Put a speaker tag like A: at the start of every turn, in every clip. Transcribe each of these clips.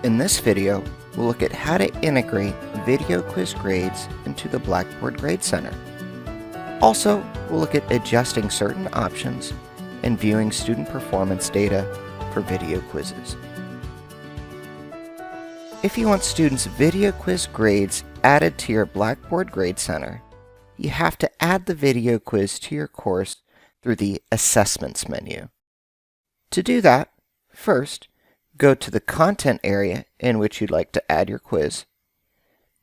A: In this video, we'll look at how to integrate video quiz grades into the Blackboard Grade Center. Also, we'll look at adjusting certain options and viewing student performance data for video quizzes. If you want students' video quiz grades added to your Blackboard Grade Center, you have to add the video quiz to your course through the Assessments menu. To do that, first, go to the content area in which you'd like to add your quiz.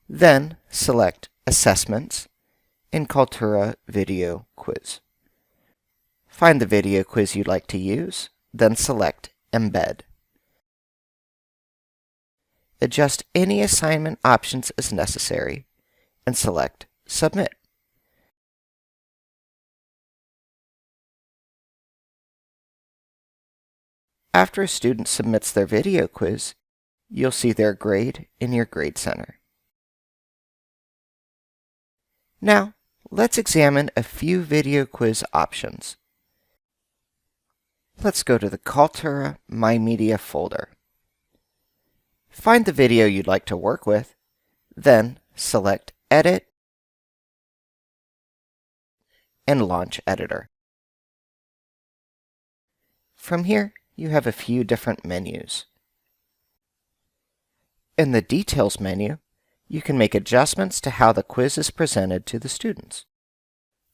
A: Then select Assessments in Kaltura Video Quiz. Find the video quiz you'd like to use, then select Embed. Adjust any assignment options as necessary, and select Submit. After a student submits their video quiz, you'll see their grade in your Grade Center. Now, let's examine a few video quiz options. Let's go to the Kaltura My Media folder. Find the video you'd like to work with, then select Edit and Launch Editor. From here, you have a few different menus. In the Details menu, you can make adjustments to how the quiz is presented to the students.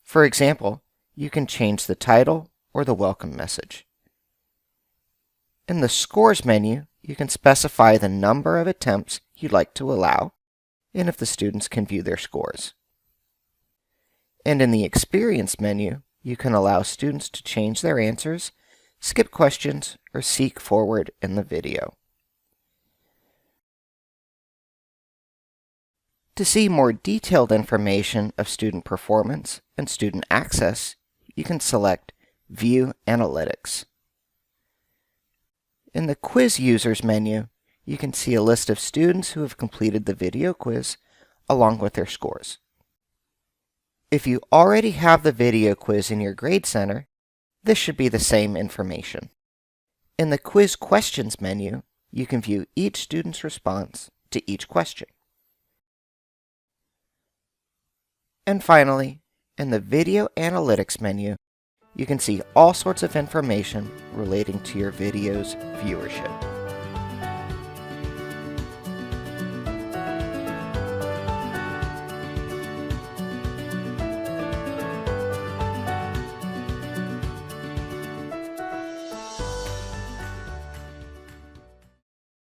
A: For example, you can change the title or the welcome message. In the Scores menu, you can specify the number of attempts you'd like to allow and if the students can view their scores. And in the Experience menu, you can allow students to change their answers, skip questions, or seek forward in the video. To see more detailed information of student performance and student access, you can select View Analytics. In the Quiz Users menu, you can see a list of students who have completed the video quiz along with their scores. If you already have the video quiz in your Grade Center, this should be the same information. In the Quiz Questions menu, you can view each student's response to each question. And finally, in the Video Analytics menu, you can see all sorts of information relating to your video's viewership.